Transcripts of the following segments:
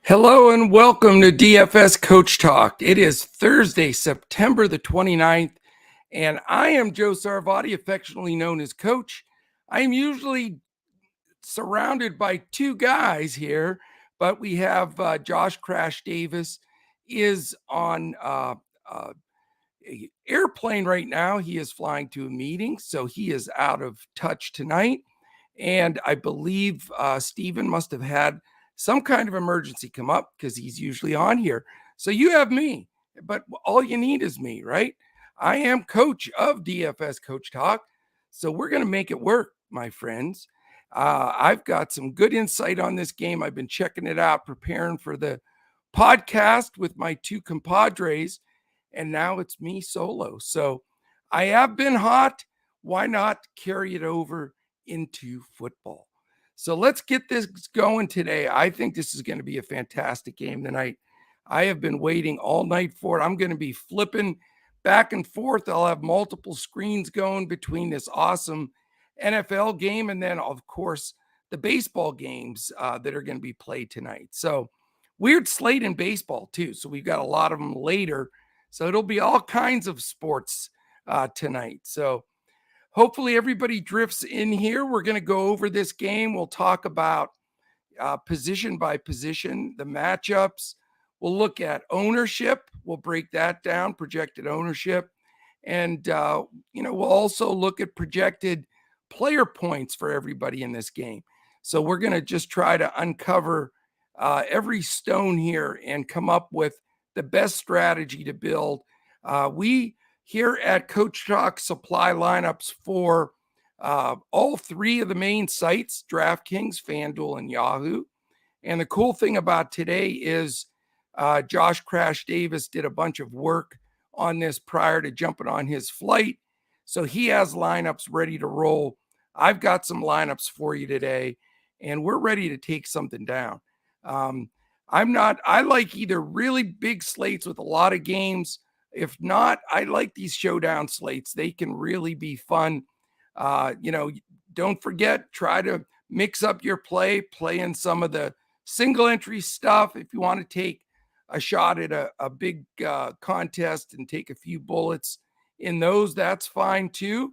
Hello and welcome to DFS Coach Talk. It is Thursday, September the 29th, and I am Joe Sarvati, affectionately known as Coach. I am usually surrounded by two guys here, but we have Josh Crash Davis is on a airplane right now. He is flying to a meeting, so he is out of touch tonight. And I believe Steven must have had some kind of emergency come up because he's usually on here. So you have me, but all you need is me, right? I am coach of DFS Coach Talk. So we're going to make it work, my friends. I've got some good insight on this game. I've been checking it out, preparing for the podcast with my two compadres, and now it's me solo. So I have been hot. Why not carry it over into football? So let's get this going today. I think this is going to be a fantastic game tonight. I have been waiting all night for it. I'm going to be flipping back and forth. I'll have multiple screens going between this awesome NFL game and then, of course, the baseball games that are going to be played tonight. So weird slate in baseball too. So we've got a lot of them later. So it'll be all kinds of sports tonight. So hopefully everybody drifts in here. We're going to go over this game. We'll talk about position by position, the matchups. We'll look at ownership. We'll break that down, projected ownership. And, we'll also look at projected player points for everybody in this game. So we're going to just try to uncover every stone here and come up with the best strategy to build. We here at Coach Talk supply lineups for all three of the main sites, DraftKings, FanDuel, and Yahoo. And the cool thing about today is Josh Crash Davis did a bunch of work on this prior to jumping on his flight. So he has lineups ready to roll. I've got some lineups for you today, and we're ready to take something down. I like either really big slates with a lot of games. If not, I like these showdown slates. They can really be fun. Don't forget, try to mix up your play in some of the single entry stuff. If you want to take a shot at a big contest and take a few bullets in those, that's fine too.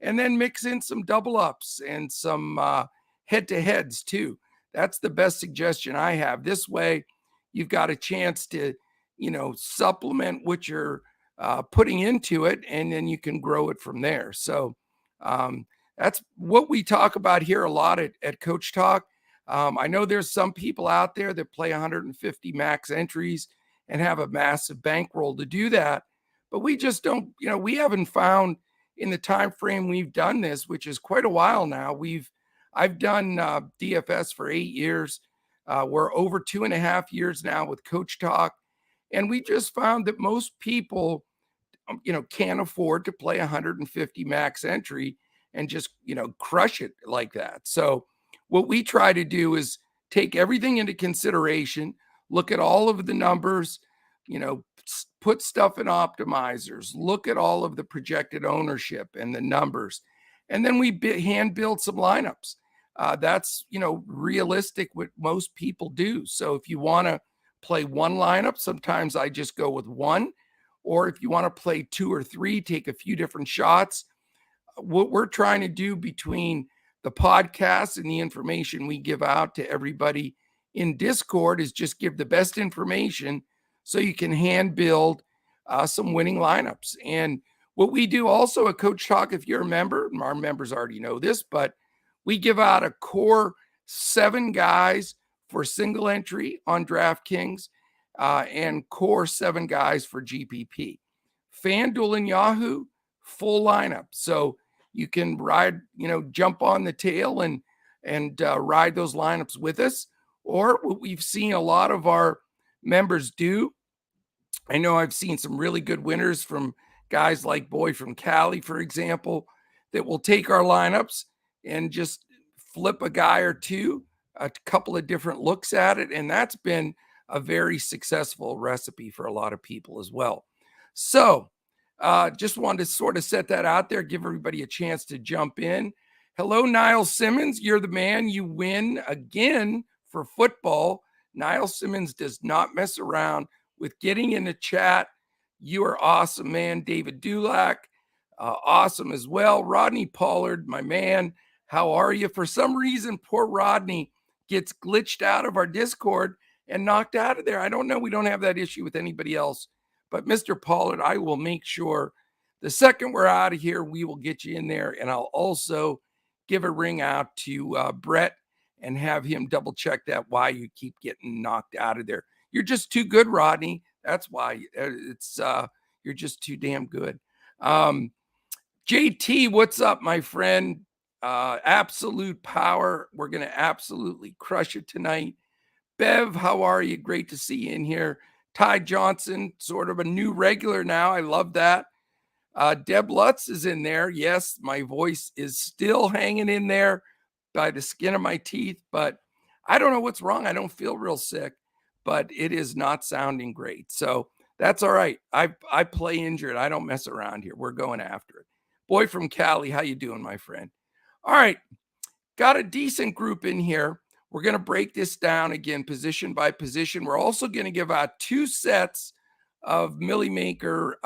And then mix in some double ups and some head-to-heads too. That's the best suggestion I have. This way, you've got a chance to, supplement what you're putting into it, and then you can grow it from there. So that's what we talk about here a lot at Coach Talk. I know there's some people out there that play 150 max entries and have a massive bankroll to do that, but we just don't, we haven't found in the time frame we've done this, which is quite a while now. I've done DFS for 8 years. We're over 2.5 years now with Coach Talk. And we just found that most people, can't afford to play 150 max entry and just, crush it like that. So what we try to do is take everything into consideration, look at all of the numbers, put stuff in optimizers, look at all of the projected ownership and the numbers. And then we hand build some lineups. That's, realistic what most people do. So if you want to play one lineup, sometimes I just go with one. Or if you want to play two or three, take a few different shots. What we're trying to do between the podcast and the information we give out to everybody in Discord is just give the best information so you can hand build some winning lineups. And what we do also at Coach Talk, if you're a member, our members already know this, but we give out a core 7 guys for single entry on DraftKings and core 7 guys for GPP. FanDuel and Yahoo, full lineup. So you can ride, jump on the tail and ride those lineups with us. Or what we've seen a lot of our members do, I know I've seen some really good winners from guys like Boy from Cali, for example, that will take our lineups and just flip a guy or two, a couple of different looks at it. And that's been a very successful recipe for a lot of people as well. So just wanted to sort of set that out there, give everybody a chance to jump in. Hello, Niall Simmons. You're the man. You win again for football. Niall Simmons does not mess around with getting in the chat. You are awesome, man. David Dulac, awesome as well. Rodney Pollard, my man, how are you? For some reason, poor Rodney gets glitched out of our Discord and knocked out of there. I don't know. We don't have that issue with anybody else. But Mr. Pollard, I will make sure the second we're out of here, we will get you in there. And I'll also give a ring out to Brett and have him double check that why you keep getting knocked out of there. You're just too good, Rodney. That's why you're just too damn good. JT, what's up, my friend? Absolute power. We're going to absolutely crush it tonight. Bev, how are you? Great to see you in here. Ty Johnson, sort of a new regular now. I love that. Deb Lutz is in there. Yes, my voice is still hanging in there by the skin of my teeth, but I don't know what's wrong. I don't feel real sick, but it is not sounding great. So that's all right. I play injured. I don't mess around here. We're going after it. Boy from Cali, how you doing, my friend? All right, got a decent group in here. We're going to break this down again, position by position. We're also going to give out 2 sets of Millie Maker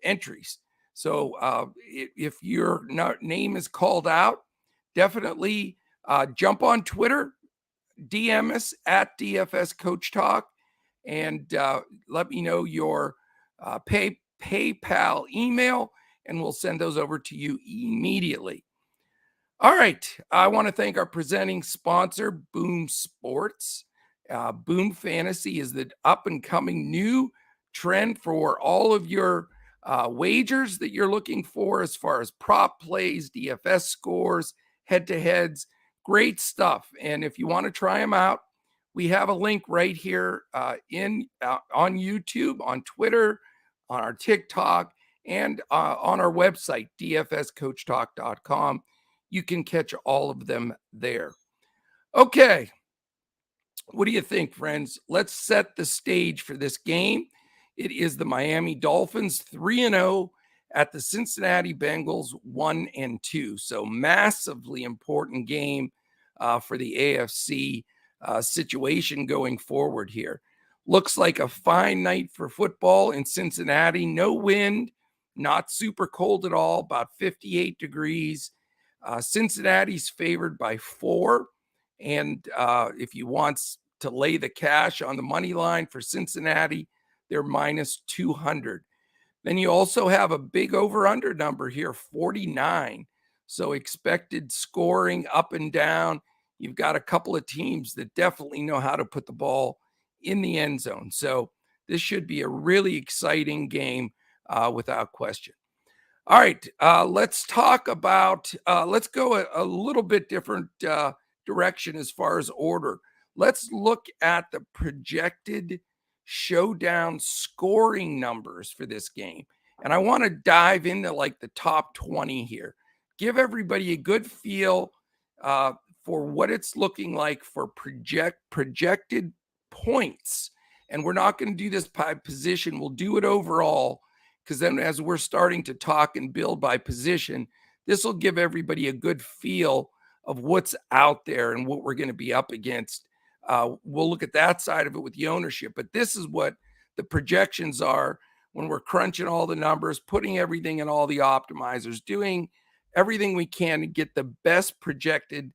entries. So if your name is called out, definitely jump on Twitter, DM us at DFS Coach Talk, and let me know your PayPal email, and we'll send those over to you immediately. All right. I want to thank our presenting sponsor, Boom Sports. Boom Fantasy is the up-and-coming new trend for all of your wagers that you're looking for as far as prop plays, DFS scores, head-to-heads. Great stuff. And if you want to try them out, we have a link right here on YouTube, on Twitter, on our TikTok, and on our website, dfscoachtalk.com. You can catch all of them there. Okay. What do you think, friends? Let's set the stage for this game. It is the Miami Dolphins 3-0 at the Cincinnati Bengals 1-2. So massively important game for the AFC situation going forward here. Looks like a fine night for football in Cincinnati. No wind, not super cold at all, about 58 degrees. Cincinnati's favored by 4. And if you want to lay the cash on the money line for Cincinnati, they're minus 200. Then you also have a big over-under number here, 49. So expected scoring up and down. You've got a couple of teams that definitely know how to put the ball in the end zone. So this should be a really exciting game without question. All right, let's talk about, let's go a little bit different direction as far as order. Let's look at the projected showdown scoring numbers for this game. And I want to dive into like the top 20 here. Give everybody a good feel for what it's looking like for projected points. And we're not going to do this by position. We'll do it overall, because then as we're starting to talk and build by position, this will give everybody a good feel of what's out there and what we're going to be up against. We'll look at that side of it with the ownership, but this is what the projections are when we're crunching all the numbers, putting everything in all the optimizers, doing everything we can to get the best projected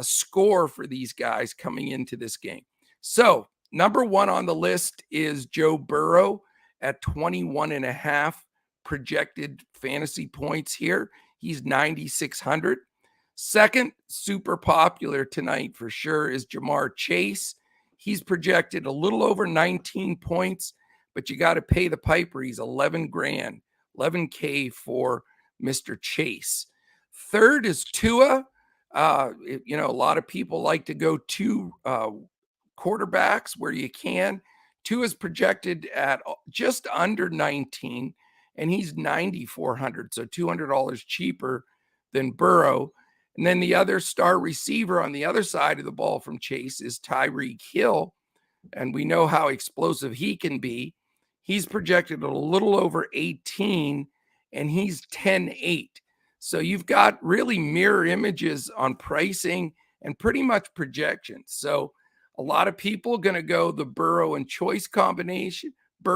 score for these guys coming into this game. So number 1 on the list is Joe Burrow at 21.5 projected fantasy points here. He's 9,600. Second, super popular tonight for sure, is Jamar Chase. He's projected a little over 19 points, but you got to pay the piper. He's 11 grand, 11K for Mr. Chase. Third is Tua. A lot of people like to go to quarterbacks where you can. Tua is projected at just under 19, and he's 9,400, so $200 cheaper than Burrow. And then the other star receiver on the other side of the ball from Chase is Tyreek Hill, and we know how explosive he can be. He's projected a little over 18, and he's 10.8. So you've got really mirror images on pricing and pretty much projections. So A lot of people going to go the Burrow and Chase combination. A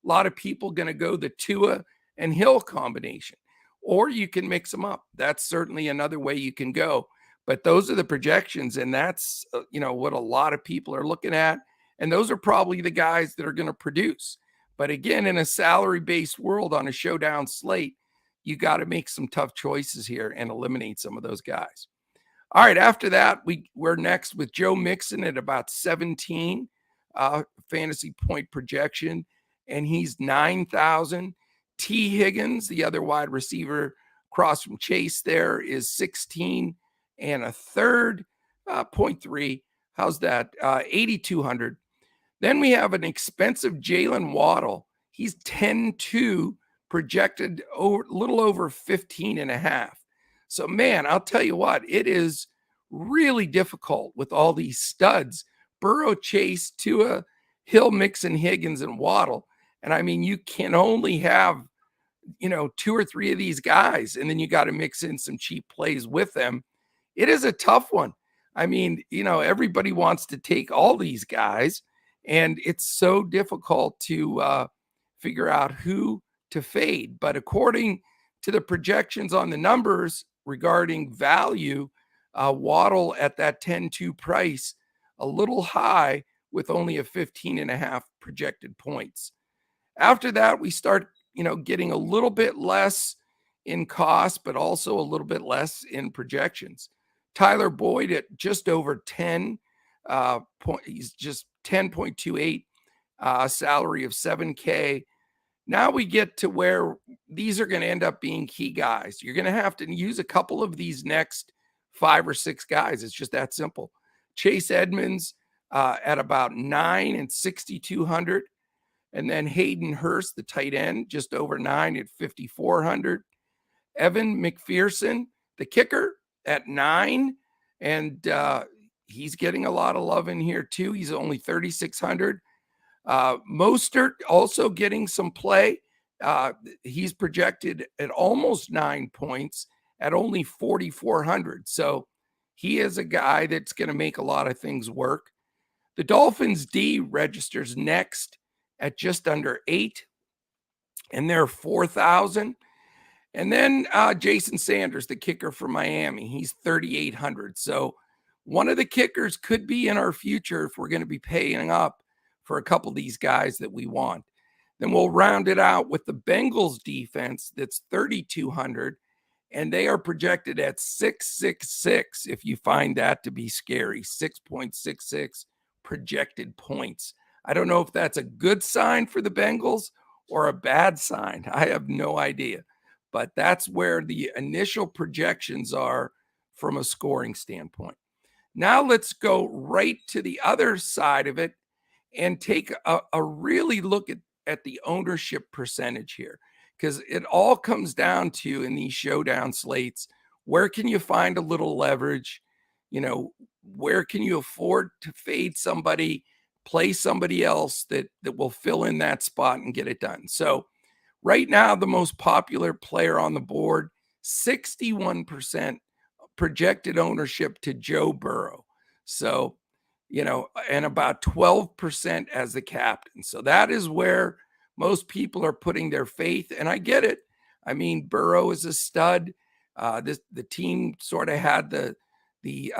lot of people going to go the Tua and Hill combination, or you can mix them up. That's certainly another way you can go. But those are the projections, and that's what a lot of people are looking at, and those are probably the guys that are going to produce. But again, in a salary-based world on a showdown slate, you got to make some tough choices here and eliminate some of those guys. All right, after that, we're next with Joe Mixon at about 17 fantasy point projection, and he's 9,000. T. Higgins, the other wide receiver across from Chase there, is 16 and a third, 0.3. How's that? 8,200. Then we have an expensive Jalen Waddle. He's 10-2, projected a little over 15 and a half. So, man, I'll tell you what, it is really difficult with all these studs. Burrow, Chase, Tua, Hill, Mixon, Higgins, and Waddle. And I mean, you can only have, 2 or 3 of these guys, and then you got to mix in some cheap plays with them. It is a tough one. I mean, everybody wants to take all these guys, and it's so difficult to figure out who to fade. But according to the projections on the numbers regarding value, Waddle at that 10-2 price, a little high with only a 15.5 projected points. After that, we start, getting a little bit less in cost, but also a little bit less in projections. Tyler Boyd at just over 10 he's just 10.28, salary of $7K. Now we get to where these are going to end up being key guys. You're going to have to use a couple of these next 5 or 6 guys. It's just that simple. Chase Edmonds at about 9 and 6,200. And then Hayden Hurst, the tight end, just over 9 at 5,400. Evan McPherson, the kicker, at 9. And he's getting a lot of love in here too. He's only 3,600. Mostert also getting some play. He's projected at almost 9 points at only 4,400. So he is a guy that's going to make a lot of things work. The Dolphins D registers next at just under 8, and they're 4,000. And then Jason Sanders, the kicker from Miami, he's 3,800. So one of the kickers could be in our future if we're going to be paying up for a couple of these guys that we want. Then we'll round it out with the Bengals defense that's 3,200, and they are projected at 666 if you find that to be scary. 6.66 projected points. I don't know if that's a good sign for the Bengals or a bad sign. I have no idea. But that's where the initial projections are from a scoring standpoint. Now let's go right to the other side of it and take a really look at the ownership percentage here, because it all comes down to, in these showdown slates, where can you find a little leverage? Where can you afford to fade somebody, play somebody else that will fill in that spot and get it done? So right now, the most popular player on the board, 61% projected ownership to Joe Burrow. So, and about 12% as the captain. So that is where most people are putting their faith. And I get it. I mean, Burrow is a stud. The team sort of had the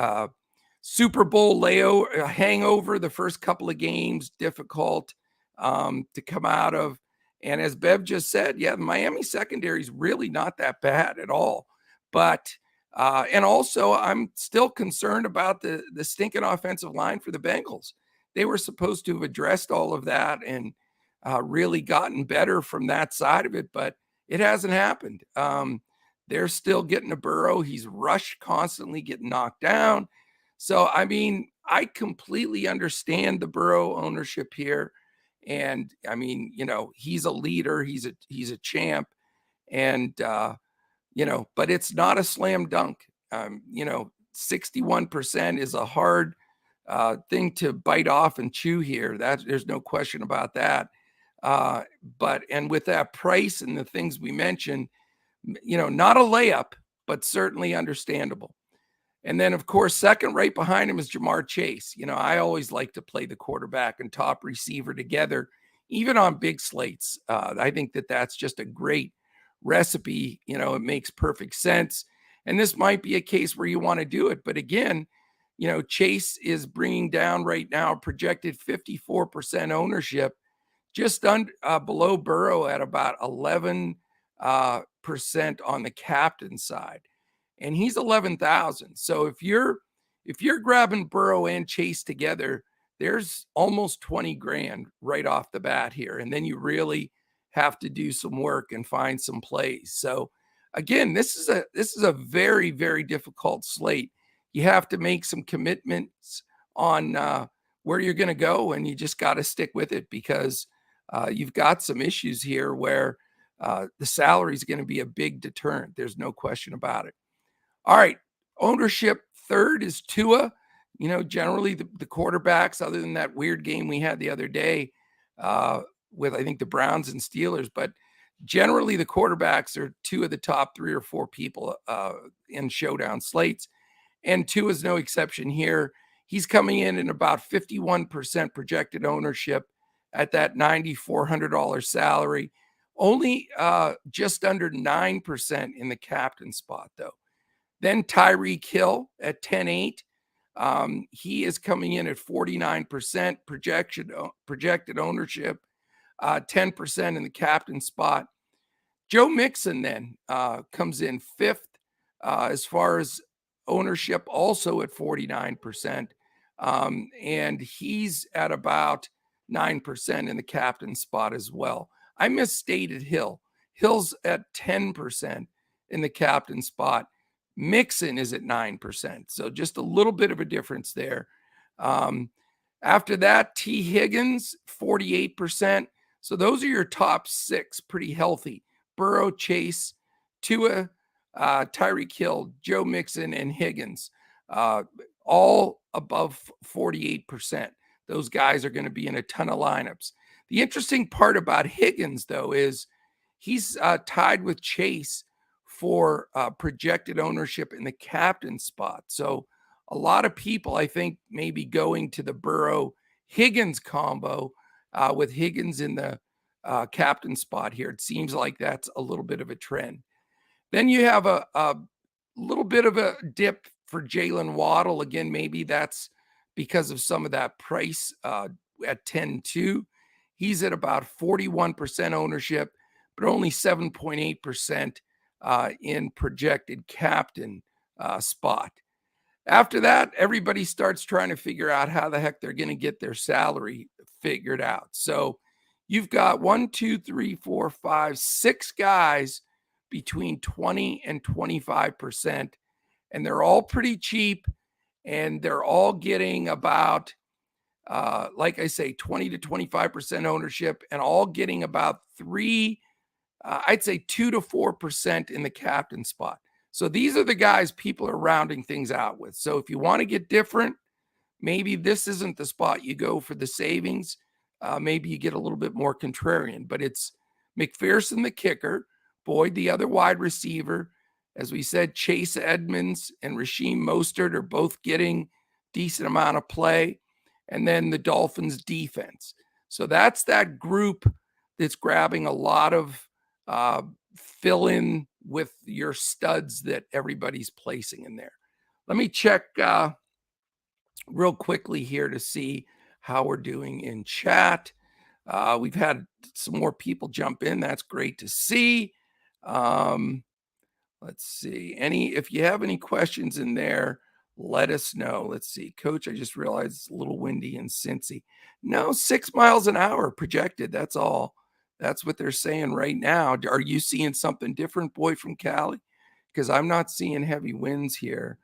Super Bowl hangover the first couple of games, difficult to come out of. And as Bev just said, yeah, the Miami secondary is really not that bad at all. But and also, I'm still concerned about the stinking offensive line for the Bengals. They were supposed to have addressed all of that and really gotten better from that side of it, but it hasn't happened. They're still getting to Burrow. He's rushed constantly, getting knocked down. So, I mean, I completely understand the Burrow ownership here. And I mean, he's a leader. He's a champ. And, but it's not a slam dunk. 61% is a hard thing to bite off and chew here. There's no question about that. And with that price and the things we mentioned, not a layup, but certainly understandable. And then, of course, second right behind him is Jamar Chase. I always like to play the quarterback and top receiver together, even on big slates. I think that's just a great recipe. It makes perfect sense. And this might be a case where you want to do it. But again, Chase is bringing down right now projected 54% ownership, just below Burrow at about 11% on the captain side, and he's 11,000. So if you're grabbing Burrow and Chase together, there's almost 20 grand right off the bat here, and then you really have to do some work and find some plays. So again, this is a very, very difficult slate. You have to make some commitments on where you're going to go, and you just got to stick with it, because you've got some issues here where the salary is going to be a big deterrent. There's no question about it. All right, ownership third is Tua. Generally the quarterbacks, other than that weird game we had the other day with, I think, the Browns and Steelers, but generally the quarterbacks are two of the top 3 or 4 people in showdown slates, and Tua is no exception here. He's coming in about 51% projected ownership at that $9,400 salary, only just under 9% in the captain spot, though. Then Tyreek Hill at 10.8. He is coming in at 49% projected ownership, 10% in the captain spot. Joe Mixon then comes in 5th as far as ownership, also at 49%. And he's at about 9% in the captain spot as well. I misstated Hill. Hill's at 10% in the captain spot. Mixon is at 9%. So just a little bit of a difference there. After that, T. Higgins, 48%. So those are your top 6, pretty healthy. Burrow, Chase, Tua, Tyreek Hill, Joe Mixon, and Higgins, all above 48%. Those guys are going to be in a ton of lineups. The interesting part about Higgins, though, is he's tied with Chase for projected ownership in the captain spot. So a lot of people, I think, may be going to the Burrow-Higgins combo with Higgins in the captain spot here. It seems like that's a little bit of a trend. Then you have a little bit of a dip for Jalen Waddle. Again, maybe that's because of some of that price at 10.2. He's at about 41% ownership, but only 7.8% in projected captain spot. After that, everybody starts trying to figure out how the heck they're going to get their salary figured out. So you've got 6 guys between 20 and 25%, and they're all pretty cheap, and they're all getting about, like I say, 20 to 25% ownership, and all getting about 2 to 4% in the captain spot. So these are the guys people are rounding things out with. So if you want to get different, maybe this isn't the spot you go for the savings. Maybe you get a little bit more contrarian, but it's McPherson, the kicker, Boyd, the other wide receiver. As we said, Chase Edmonds and Raheem Mostert are both getting decent amount of play. And then the Dolphins defense. So that's that group that's grabbing a lot of fill in with your studs that everybody's placing in there. Let me check real quickly here to see how we're doing in chat. We've had some more people jump in. That's great to see. Let's see. If you have any questions in there, let us know. Let's see. Coach, I just realized it's a little windy in Cincy. No, 6 miles an hour projected. That's all. That's what they're saying right now. Are you seeing something different, boy, from Cali? Because I'm not seeing heavy winds here.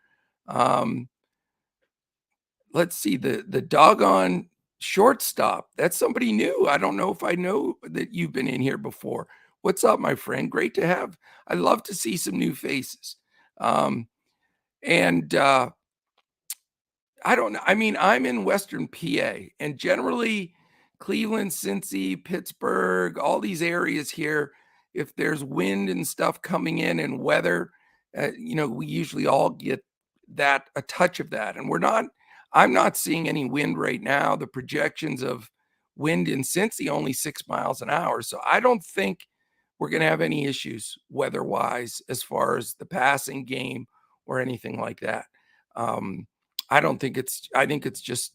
Let's see. The doggone shortstop. That's somebody new. I don't know if I know that you've been in here before. What's up, my friend? Great to have. I love to see some new faces. I don't know. I mean, I'm in Western PA, and generally Cleveland, Cincy, Pittsburgh, all these areas here, if there's wind and stuff coming in and weather, we usually all get a touch of that. And I'm not seeing any wind right now. The projections of wind in Cincy only 6 miles an hour. So I don't think we're going to have any issues weather-wise as far as the passing game or anything like that. I think it's just,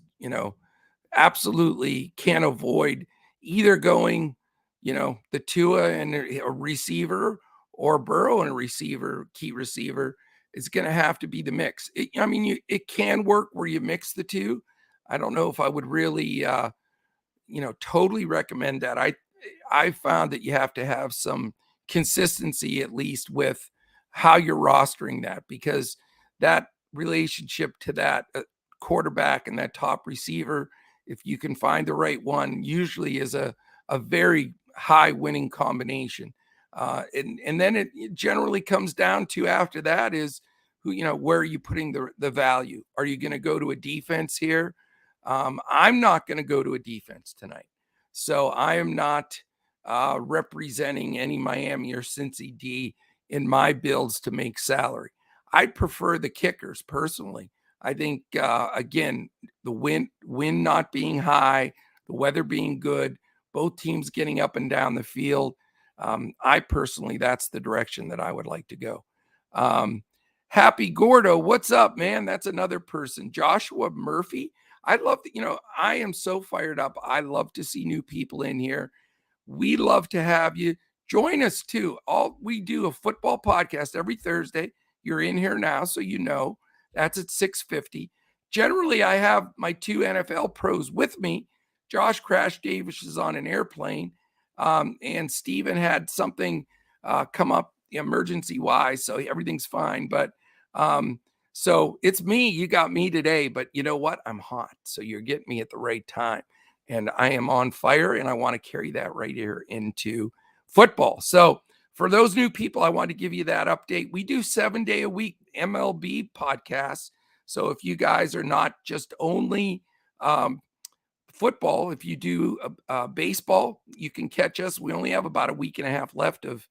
absolutely can't avoid either going, the Tua and a receiver or Burrow and a receiver, key receiver. It's going to have to be the mix. It can work where you mix the two. I don't know if I would really, totally recommend that. I found that you have to have some consistency, at least with how you're rostering that, because that relationship to that quarterback and that top receiver, if you can find the right one, usually is a very high winning combination. And then it generally comes down to, after that, is where are you putting the value? Are you going to go to a defense here? I'm not going to go to a defense tonight. So I am not representing any Miami or Cincy D in my builds to make salary. I'd prefer the kickers personally. I think, again, the wind not being high, the weather being good, both teams getting up and down the field. I personally, that's the direction that I would like to go. Happy Gordo, what's up, man? That's another person. Joshua Murphy. I love that, I am so fired up. I love to see new people in here. We love to have you join us too. We do a football podcast every Thursday. You're in here now, so that's at 6:50. Generally, I have my two NFL pros with me. Josh Crash Davis is on an airplane, and Steven had something come up emergency-wise, so everything's fine. But so it's me. You got me today, but you know what? I'm hot, so you're getting me at the right time. And I am on fire, and I want to carry that right here into football. So for those new people, I want to give you that update. We do 7-day-a-week MLB podcasts. So if you guys are not just only football, if you do baseball, you can catch us. We only have about a week and a half left of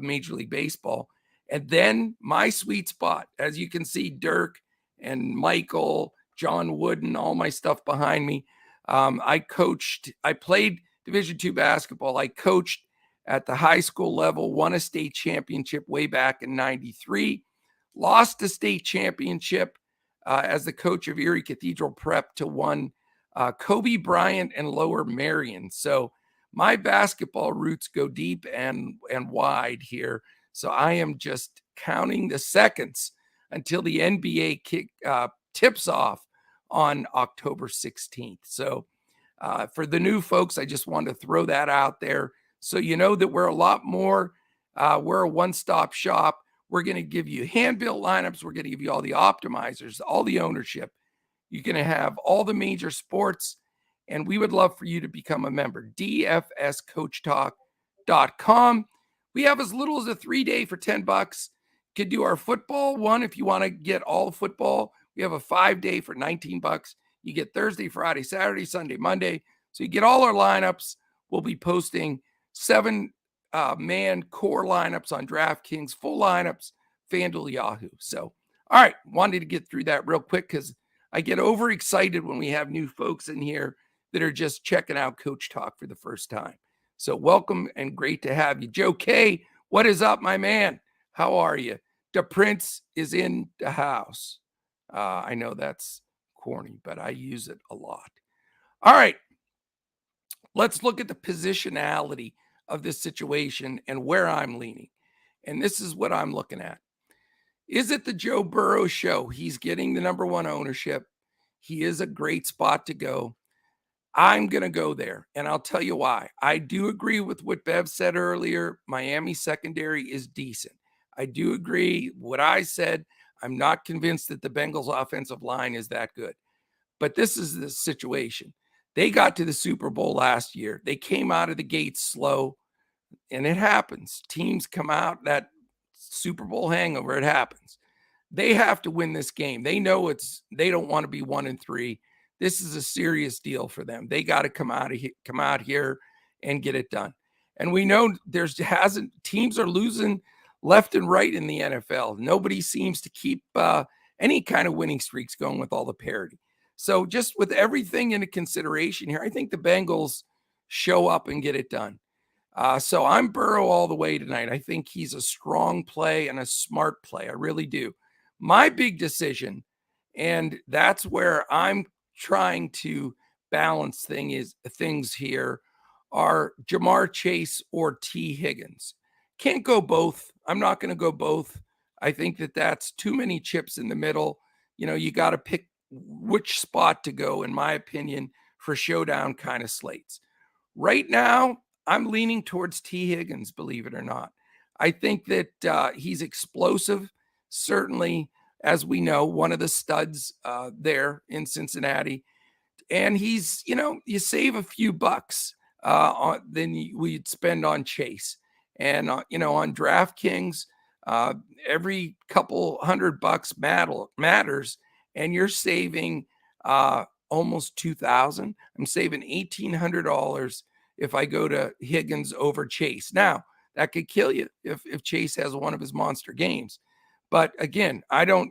Major League Baseball. And then my sweet spot, as you can see, Dirk and Michael, John Wooden, all my stuff behind me. I played Division II basketball. I coached at the high school level, won a state championship way back in 93, lost a state championship as the coach of Erie Cathedral Prep to one Kobe Bryant and Lower Marion. So my basketball roots go deep and wide here. So I am just counting the seconds until the NBA tips off on October 16th. So for the new folks, I just wanted to throw that out there so you know that we're a lot more. We're a one-stop shop. We're going to give you hand-built lineups. We're going to give you all the optimizers, all the ownership. You're going to have all the major sports, and we would love for you to become a member. DFSCoachTalk.com. We have as little as a 3-day for $10. You could do our football one if you want to get all football. We have a 5-day for $19. You get Thursday, Friday, Saturday, Sunday, Monday. So you get all our lineups. We'll be posting 7-man core lineups on DraftKings, full lineups, FanDuel, Yahoo. So, all right, wanted to get through that real quick because I get overexcited when we have new folks in here that are just checking out Coach Talk for the first time. So welcome and great to have you. Joe K, what is up, my man? How are you? The Prince is in the house. I know that's corny, but I use it a lot. All right. Let's look at the positionality of this situation and where I'm leaning. And this is what I'm looking at. Is it the Joe Burrow show? He's getting the number one ownership. He is a great spot to go. I'm going to go there, and I'll tell you why. I do agree with what Bev said earlier. Miami secondary is decent. I do agree what I said. I'm not convinced that the Bengals offensive line is that good. But this is the situation. They got to the Super Bowl last year. They came out of the gate slow, and it happens. Teams come out, that Super Bowl hangover, it happens. They have to win this game. They know they don't want to be 1-3. This is a serious deal for them. They got to come out here and get it done. And we know teams are losing left and right in the NFL. Nobody seems to keep any kind of winning streaks going with all the parity. So just with everything into consideration here, I think the Bengals show up and get it done. So I'm Burrow all the way tonight. I think he's a strong play and a smart play. I really do. My big decision, and that's where I'm trying to balance things here, are Jamar Chase or T. Higgins. Can't go both. I'm not going to go both. I think that's too many chips in the middle. You got to pick which spot to go, in my opinion, for showdown kind of slates. Right now, I'm leaning towards T. Higgins, believe it or not. I think that he's explosive. Certainly, as we know, one of the studs there in Cincinnati. And he's, you save a few bucks than we'd spend on Chase. And, on DraftKings, every couple $100 matters. And you're saving almost $2,000. I'm saving $1,800 if I go to Higgins over Chase. Now, that could kill you if Chase has one of his monster games. But again,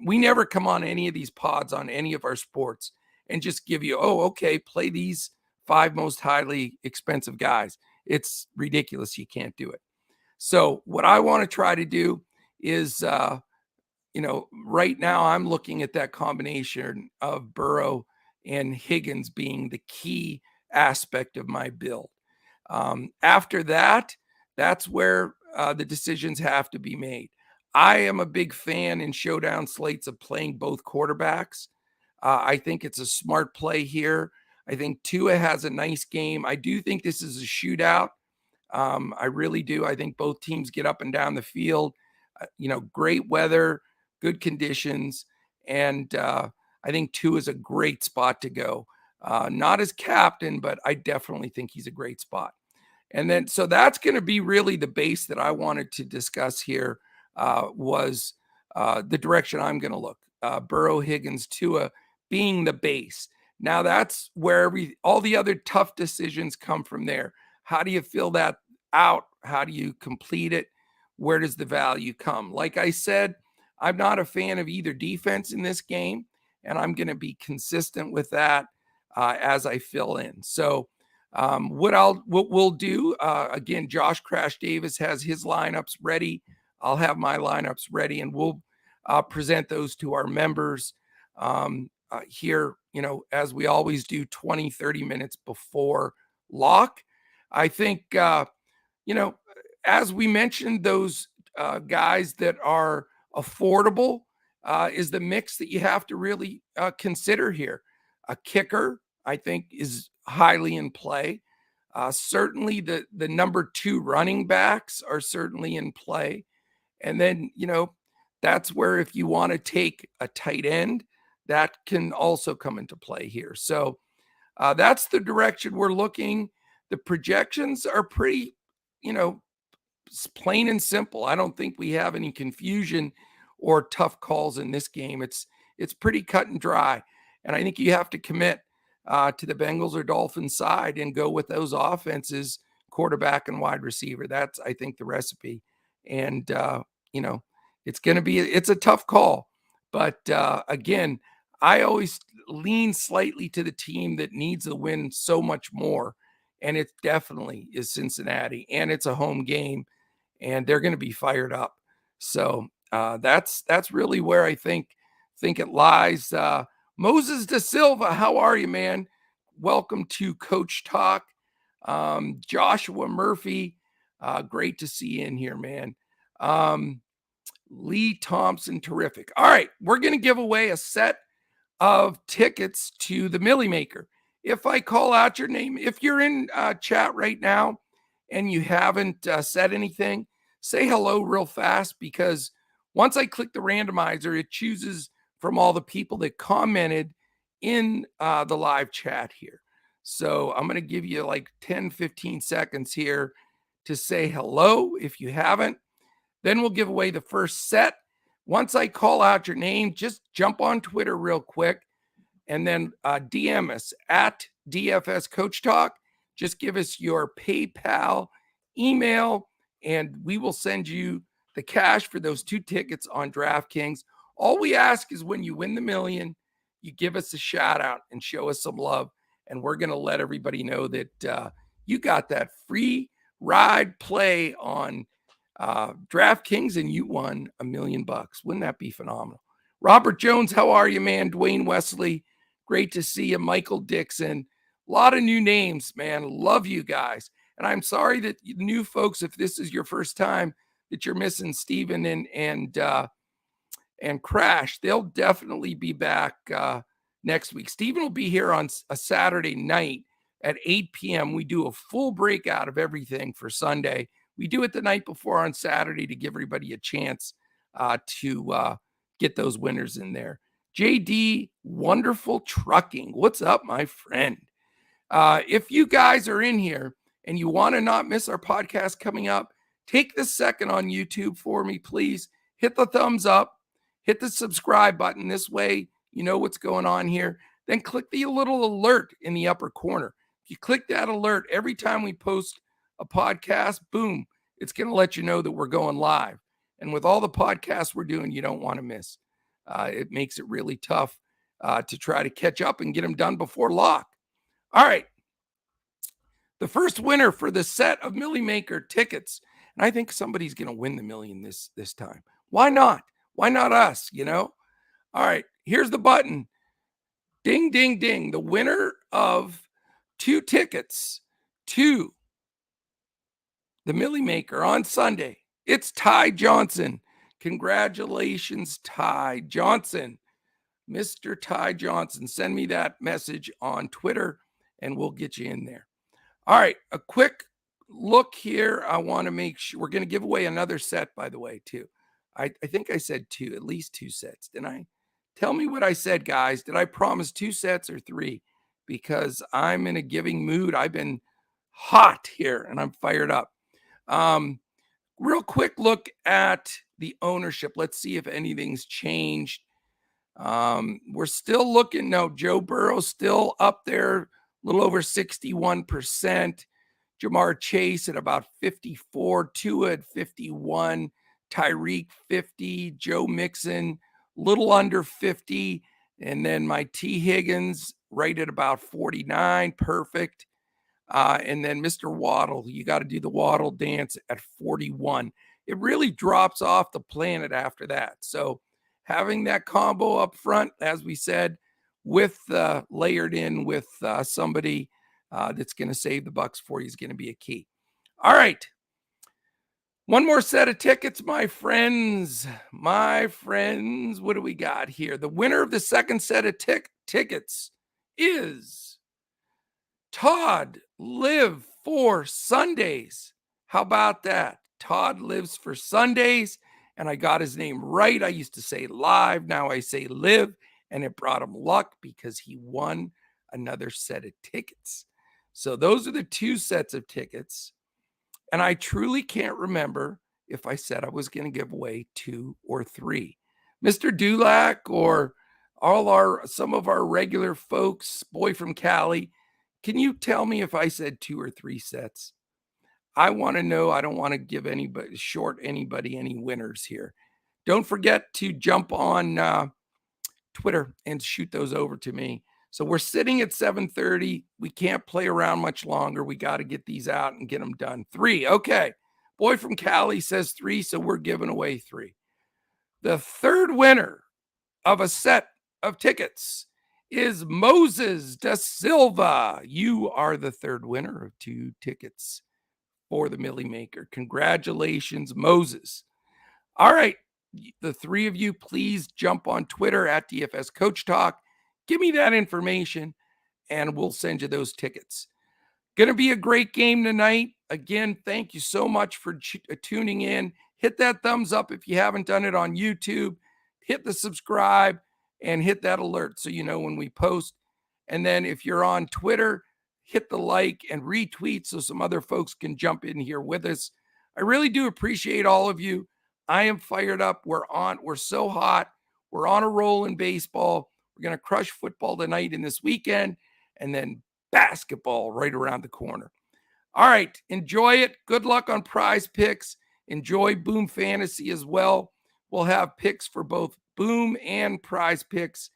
we never come on any of these pods on any of our sports and just give you, okay, play these 5 most highly expensive guys. It's ridiculous. You can't do it. So what I want to try to do is, right now I'm looking at that combination of Burrow and Higgins being the key aspect of my build. After that, that's where the decisions have to be made. I am a big fan in showdown slates of playing both quarterbacks. I think it's a smart play here. I think Tua has a nice game. I do think this is a shootout. I really do. I think both teams get up and down the field. Great weather, good conditions, and I think Tua is a great spot to go. Not as captain, but I definitely think he's a great spot. And then, so that's going to be really the base that I wanted to discuss here, was the direction I'm going to look. Burrow, Higgins, Tua being the base. Now that's where all the other tough decisions come from there. How do you fill that out? How do you complete it? Where does the value come? Like I said, I'm not a fan of either defense in this game, and I'm going to be consistent with that as I fill in. So what we'll do, again, Josh Crash Davis has his lineups ready. I'll have my lineups ready, and we'll present those to our members here, as we always do, 20, 30 minutes before lock. I think, as we mentioned, those guys that are affordable is the mix that you have to really consider here. A kicker, I think, is highly in play. Certainly the number 2 running backs are certainly in play. And then, that's where if you want to take a tight end, that can also come into play here. So that's the direction we're looking. The projections are pretty, plain and simple. I don't think we have any confusion or tough calls in this game. It's pretty cut and dry. And I think you have to commit to the Bengals or Dolphins side and go with those offenses, quarterback and wide receiver. That's, I think, the recipe. And, it's a tough call. But again, I always lean slightly to the team that needs the win so much more. And it definitely is Cincinnati, and it's a home game, and they're going to be fired up. So that's really where I think it lies. Moses Da Silva, how are you, man? Welcome to Coach Talk. Joshua Murphy, great to see you in here, man. Lee Thompson, terrific. All right, we're going to give away a set of tickets to the Millie Maker. If I call out your name, if you're in chat right now and you haven't said anything, say hello real fast, because once I click the randomizer, it chooses from all the people that commented in the live chat here. So I'm going to give you like 10, 15 seconds here to say hello if you haven't. Then we'll give away the first set. Once I call out your name, just jump on Twitter real quick and then DM us at DFS Coach Talk. Just give us your PayPal email, and we will send you the cash for those 2 tickets on DraftKings. All we ask is when you win the million, you give us a shout out and show us some love. And we're going to let everybody know that you got that free ride play on DraftKings and you won $1 million. Wouldn't that be phenomenal? Robert Jones, how are you, man? Dwayne Wesley, great to see you. Michael Dixon, a lot of new names, man. Love you guys. And I'm sorry that new folks, if this is your first time, that you're missing Steven and Crash. They'll definitely be back next week. Steven will be here on a Saturday night at 8 p.m. We do a full breakout of everything for Sunday. We do it the night before on Saturday to give everybody a chance to get those winners in there. JD, Wonderful Trucking. What's up, my friend? If you guys are in here and you want to not miss our podcast coming up, take the second on YouTube for me, please. Hit the thumbs up. Hit the subscribe button. This way, you know what's going on here. Then click the little alert in the upper corner. If you click that alert, every time we post a podcast, boom, it's going to let you know that we're going live. And with all the podcasts we're doing, you don't want to miss. It makes it really tough to try to catch up and get them done before lock. All right. The first winner for the set of Millie Maker tickets. And I think somebody's going to win the million this time. Why not? Why not us, you know? All right, here's the button. Ding, ding, ding. The winner of 2 tickets to the Millie Maker on Sunday. It's Ty Johnson. Congratulations, Ty Johnson. Mr. Ty Johnson. Send me that message on Twitter and we'll get you in there. All right, a quick look here. I want to make sure we're going to give away another set, by the way, too. I think I said 2, at least 2 sets. Didn't I? Tell me what I said, guys. Did I promise 2 sets or 3? Because I'm in a giving mood. I've been hot here and I'm fired up. Real quick look at the ownership. Let's see if anything's changed. We're still looking. No, Joe Burrow's still up there, a little over 61%. Jamar Chase at about 54, Tua at 51, Tyreek 50, Joe Mixon little under 50, and then my T. Higgins right at about 49, perfect. And then Mr. Waddle, you got to do the Waddle dance at 41. It really drops off the planet after that. So having that combo up front, as we said, with layered in with somebody that's going to save the bucks for you is going to be a key. All right. One more set of tickets, my friends. My friends, what do we got here? The winner of the second set of tickets is Todd Live for Sundays. How about that? Todd lives for Sundays, and I got his name right. I used to say live. Now I say live, and it brought him luck because he won another set of tickets. So those are the 2 sets of tickets. And I truly can't remember if I said I was going to give away 2 or 3. Mr. Dulac or some of our regular folks, boy from Cali, can you tell me if I said 2 or 3 sets? I want to know. I don't want to give anybody any winners here. Don't forget to jump on Twitter and shoot those over to me. So we're sitting at 7:30. We can't play around much longer. We got to get these out and get them done. 3. Okay. Boy from Cali says 3, so we're giving away 3. The third winner of a set of tickets is Moses Da Silva. You are the third winner of 2 tickets for the Millie Maker. Congratulations, Moses. All right. The 3 of you, please jump on Twitter at DFS Coach Talk. Give me that information, and we'll send you those tickets. Going to be a great game tonight. Again, thank you so much for tuning in. Hit that thumbs up if you haven't done it on YouTube. Hit the subscribe and hit that alert so you know when we post. And then if you're on Twitter, hit the like and retweet so some other folks can jump in here with us. I really do appreciate all of you. I am fired up. We're so hot. We're on a roll in baseball. We're going to crush football tonight and this weekend, and then basketball right around the corner. All right, enjoy it. Good luck on PrizePicks. Enjoy Boom Fantasy as well. we'll have picks for both Boom and PrizePicks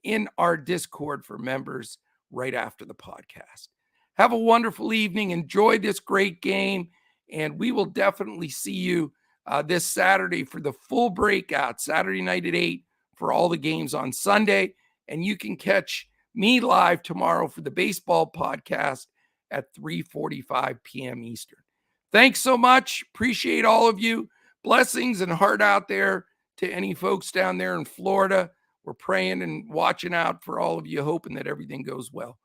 in our Discord for members right after the podcast. Have a wonderful evening. Enjoy this great game, and we will definitely see you this Saturday for the full breakout, Saturday night at 8 for all the games on Sunday. And you can catch me live tomorrow for the baseball podcast at 3:45 p.m. Eastern. Thanks so much. Appreciate all of you. Blessings and heart out there to any folks down there in Florida. We're praying and watching out for all of you, hoping that everything goes well.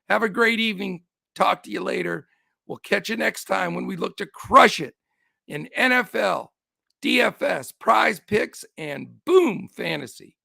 Have a great evening. Talk to you later. We'll catch you next time when we look to crush it in NFL, DFS, PrizePicks, and Boom Fantasy.